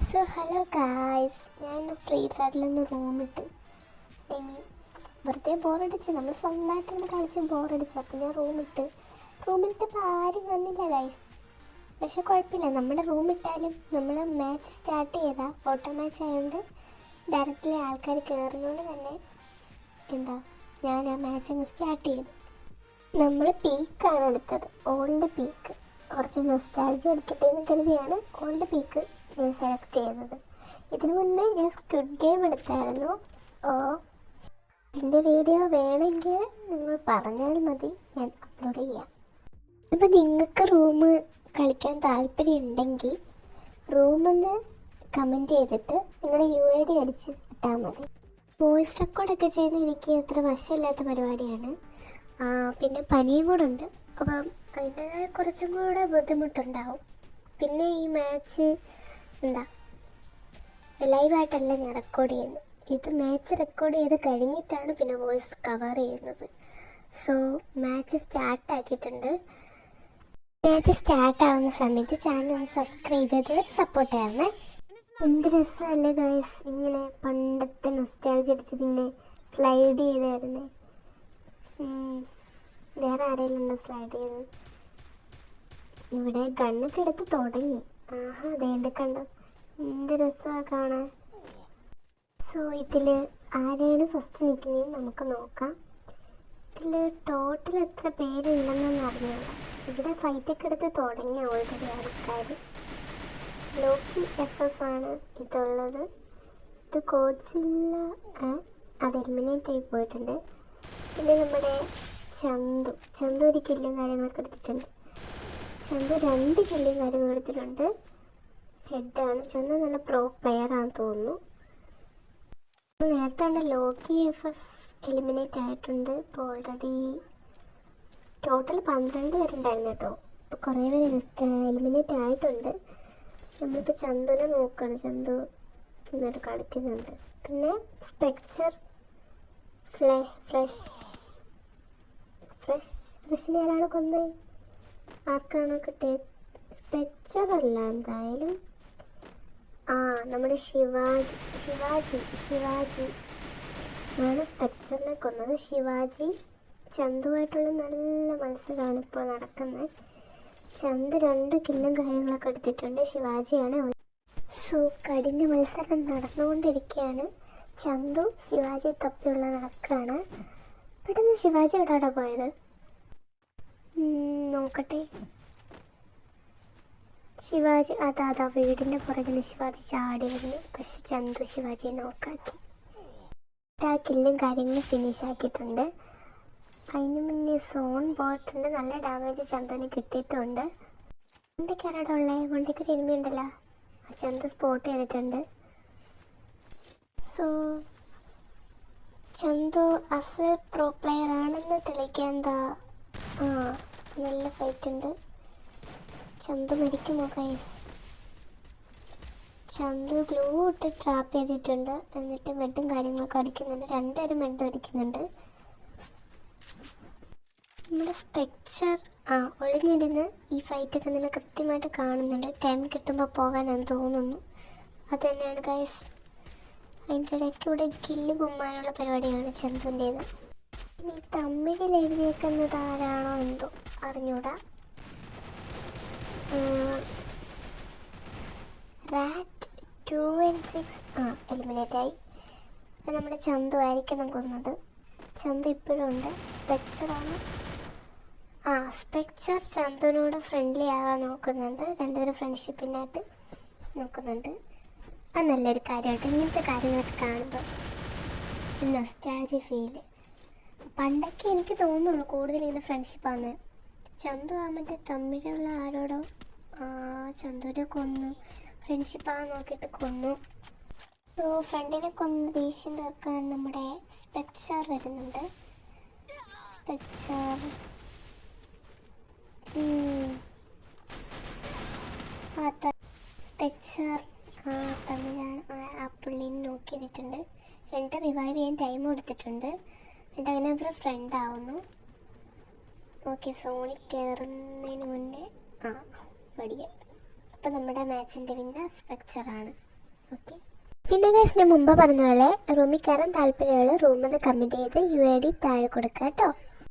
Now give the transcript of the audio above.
So hello guys, ഞാൻ free ഫയറിലൊന്ന് റൂമിട്ട് വെറുതെ ബോറടിച്ച് നമ്മൾ സ്വന്തമായിട്ടൊന്ന് കളിച്ച് ബോറടിച്ചു. അപ്പോൾ ഞാൻ റൂമിലിട്ടപ്പോൾ ആരും വന്നില്ല ഗായ്സ്. പക്ഷെ കുഴപ്പമില്ല, നമ്മുടെ റൂമിട്ടാലും നമ്മൾ മാച്ച് സ്റ്റാർട്ട് ചെയ്താൽ ഓട്ടോ മാച്ച് ആയതുകൊണ്ട് ഡയറക്റ്റ്ലി ആൾക്കാർ കയറുന്നതുകൊണ്ട് തന്നെ ഞാൻ ആ മാച്ച് അങ്ങ് സ്റ്റാർട്ട് ചെയ്തു. നമ്മൾ പീക്കാണ് എടുത്തത്, ഓൾഡ് പീക്ക്. കുറച്ച് നൊസ്റ്റാൾജി എടുക്കട്ടെ എന്ന് കരുതിയാണ് ഓൾഡ് പീക്ക് ഞാൻ സെലക്ട് ചെയ്തത്. ഇതിനു മുന്നേ ഞാൻ സ്ക്വിഡ് ഗെയിം എടുത്തായിരുന്നു. ഇതിൻ്റെ വീഡിയോ വേണമെങ്കിൽ നിങ്ങൾ പറഞ്ഞാൽ മതി, ഞാൻ അപ്ലോഡ് ചെയ്യാം. അപ്പോൾ നിങ്ങൾക്ക് റൂം കളിക്കാൻ താല്പര്യം ഉണ്ടെങ്കിൽ റൂമെന്ന് കമൻറ്റ് ചെയ്തിട്ട് നിങ്ങളുടെ UID അടിച്ച് ഇട്ടാൽ മതി. വോയിസ് റെക്കോർഡൊക്കെ ചെയ്യുന്നത് എനിക്ക് അത്ര വശമില്ലാത്ത പരിപാടിയാണ്. പിന്നെ പനിയും കൂടെ ഉണ്ട്, അപ്പം അതിൻ്റെതായ കുറച്ചും കൂടെ ബുദ്ധിമുട്ടുണ്ടാവും. പിന്നെ ഈ മാച്ച് ലൈവായിട്ടല്ല ഞാൻ റെക്കോർഡ് ചെയ്യുന്നത്. ഇത് മാച്ച് റെക്കോർഡ് ചെയ്ത് കഴിഞ്ഞിട്ടാണ് പിന്നെ വോയിസ് കവർ ചെയ്യുന്നത്. സോ മാച്ച് സ്റ്റാർട്ടാക്കിയിട്ടുണ്ട്. മാച്ച് സ്റ്റാർട്ടാവുന്ന സമയത്ത് ചാനൽ ഒന്ന് സബ്സ്ക്രൈബ് ചെയ്ത് സപ്പോർട്ട് ചെയ്യണേ. എന്ത് രസമല്ലേ ഗൈസ്, ഇങ്ങനെ പണ്ടത്തെ നൊസ്റ്റാൾജി അടിച്ചതിങ്ങനെ സ്ലൈഡ് ചെയ്തായിരുന്നേ. വേറെ ആരെങ്കിലും ഉണ്ടോ സ്ലൈഡ് ചെയ്ത്? ഇവിടെ ഗണ്ണൊക്കെ എടുത്ത് തുടങ്ങി. അതേണ്ട കണ്ടോ, എന്ത് രസമാണ് കാണാൻ. സോ ഇതിൽ ആരെയാണ് ഫസ്റ്റ് നിൽക്കുന്നതെന്ന് നമുക്ക് നോക്കാം. ഇതിൽ ടോട്ടൽ എത്ര പേരുണ്ടെന്നൊന്നും അറിഞ്ഞില്ല. ഇവിടെ ഫൈറ്റൊക്കെ എടുത്ത് തുടങ്ങി ഓൾറെഡി ആൾക്കാർ. ലോക്കി FF ആണ് ഇതുള്ളത്. ഇത് കോഡ്സില്ല, അത് എലിമിനേറ്റ് ആയി പോയിട്ടുണ്ട്. പിന്നെ നമ്മുടെ ചന്തു ഒരു കില്ലും കാര്യങ്ങളൊക്കെ എടുത്തിട്ടുണ്ട്. ചന്തു 2 കില്ലും കാര്യങ്ങളും എടുത്തിട്ടുണ്ട്. ഹെഡാണ് ചന്തു, നല്ല പ്രോ പ്ലെയർ ആണെന്ന് തോന്നുന്നു. നേരത്തെ ഉണ്ട് ലോക്കി FF എലിമിനേറ്റ് ആയിട്ടുണ്ട്. ഇപ്പോൾ ഓൾറെഡി ടോട്ടൽ 12 പേരുണ്ടായിരുന്നു കേട്ടോ. ഇപ്പോൾ കുറേ പേര് എലിമിനേറ്റ് ആയിട്ടുണ്ട്. നമ്മളിപ്പോൾ ചന്തുവിനെ നോക്കുകയാണ്. ചന്തു നന്നായിട്ട് കളിക്കുന്നുണ്ട്. പിന്നെ സ്പെക്ചർ ഫ്രഷിനെ ആരാണ് കൊന്നത്? ആർക്കാണ് കിട്ടിയത്? സ്പെക്ചർ അല്ല, എന്തായാലും നമ്മുടെ ശിവാജി ആണ് സ്പെക്ചറിനെ കൊന്നത്. ശിവാജി ചന്തുവായിട്ടുള്ള നല്ല മത്സരമാണ് ഇപ്പോൾ നടക്കുന്നത്. ചന്തു 2 കില്ലും കാര്യങ്ങളൊക്കെ എടുത്തിട്ടുണ്ട്. ശിവാജിയാണ്. സോ കഠിന മത്സരം നടന്നുകൊണ്ടിരിക്കുകയാണ്. ചന്തു ശിവാജി തപ്പിയുള്ള നടക്കുകയാണ്. പെട്ടെന്ന് ശിവാജി എവിടെയാണ് പോയത് നോക്കട്ടെ. ശിവാജി അതാ വീടിൻ്റെ പുറകിൽ ശിവാജി ചാടി വരുന്നു. പക്ഷെ ചന്തു ശിവാജിയെ നോക്കാക്കി. ആ കില്ലും കാര്യങ്ങളും ഫിനിഷ് ആക്കിയിട്ടുണ്ട്. അതിന് മുന്നേ സോൺ പോയിട്ടുണ്ട്. നല്ല ഡാമേജ് ചന്തുവിന് കിട്ടിയിട്ടുണ്ട്. വണ്ടിക്ക് ആരാടെ ഉള്ളത്? വണ്ടിക്ക് ഒരു എനിമി ഉണ്ടല്ലോ. ചന്തു സ്പോട്ട് ചെയ്തിട്ടുണ്ട്. സോ ചന്തു അസൽ പ്രോ പ്ലെയർ ആണെന്ന് തെളിയിക്കാൻ നല്ല ഫൈറ്റ് ഉണ്ട്. ചന്തു മരിക്കുമോ ഗൈസ്? ചന്തു ഗ്ലൂ ഇട്ട് ട്രാപ്പ് ചെയ്തിട്ടുണ്ട്. എന്നിട്ട് മെഡും കാര്യങ്ങളൊക്കെ അടിക്കുന്നുണ്ട്. 2 പേരും മെഡ് അടിക്കുന്നുണ്ട്. നമ്മുടെ സ്പെക്ചർ ഒളിഞ്ഞിരുന്ന് ഈ ഫൈറ്റൊക്കെ നല്ല കൃത്യമായിട്ട് കാണുന്നുണ്ട്. ടൈം കിട്ടുമ്പോൾ പോകാനെന്ന് തോന്നുന്നു. അത് തന്നെയാണ് ഗൈസ്. അതിൻ്റെ ഇടയ്ക്കൂടെ കില്ല് കുമ്മാനുള്ള പരിപാടിയാണ് ചന്തുവിൻ്റേത്. ഇനി തമിഴിൽ എഴുതിയേക്കുന്നത് ആരാണോ എന്തോ അറിഞ്ഞൂടാ. റാറ്റ് 2 and 6 എലിമിനേറ്റ് ആയി. അത് നമ്മുടെ ചന്തു ആയിരിക്കണം കൊന്നത്. ചന്തു ഇപ്പോഴും ഉണ്ട്. സ്പെക്ചറാണ്. സ്പെക്ചർ ചന്തുവിനോട് ഫ്രണ്ട്ലി ആകാൻ നോക്കുന്നുണ്ട്. 2 പേരും ഫ്രണ്ട്ഷിപ്പിനായിട്ട് നോക്കുന്നുണ്ട്. അത് നല്ലൊരു കാര്യമായിട്ട്. ഇങ്ങനത്തെ കാര്യങ്ങളൊക്കെ കാണുമ്പോൾ നൊസ്റ്റാൾജി ഫീല്. പണ്ടൊക്കെ എനിക്ക് തോന്നുള്ളൂ കൂടുതൽ ഇങ്ങനെ ഫ്രണ്ട്ഷിപ്പാണ്. ചന്തു മറ്റേ തമിഴുള്ള ആരോടോ ചന്തുവിനെ കൊന്നു. ഫ്രണ്ട്ഷിപ്പാകാൻ നോക്കിയിട്ട് കൊന്നു. സോ ഫ്രണ്ടിനെ കൊന്ന് ദേഷ്യം തീർക്കാൻ നമ്മുടെ സ്പെക്ചർ വരുന്നുണ്ട്. സ്പെക്ചർ തമിഴാണ്. ആ പുള്ളിനെ നോക്കി ചെയ്തിട്ടുണ്ട്. 2 റിവൈവ് ചെയ്യാൻ ടൈം കൊടുത്തിട്ടുണ്ട്. എന്നിട്ട് അങ്ങനെ അവർ ഫ്രണ്ട് ആവുന്നു. ഓക്കെ, സോണി കയറുന്നതിന് മുന്നേ പഠിക്കാം. അപ്പോൾ നമ്മുടെ മാച്ചിൻ്റെ വിന്നർ സ്പെക്ചറാണ്. ഓക്കെ. പിന്നെ ഗൈസ് ഞാൻ മുമ്പ് പറഞ്ഞ പോലെ റൂമിൽ കയറാൻ താല്പര്യമുള്ള റൂമിൽ നിന്ന് കമൻറ്റ് ചെയ്ത് UID താഴെ കൊടുക്കുക കേട്ടോ.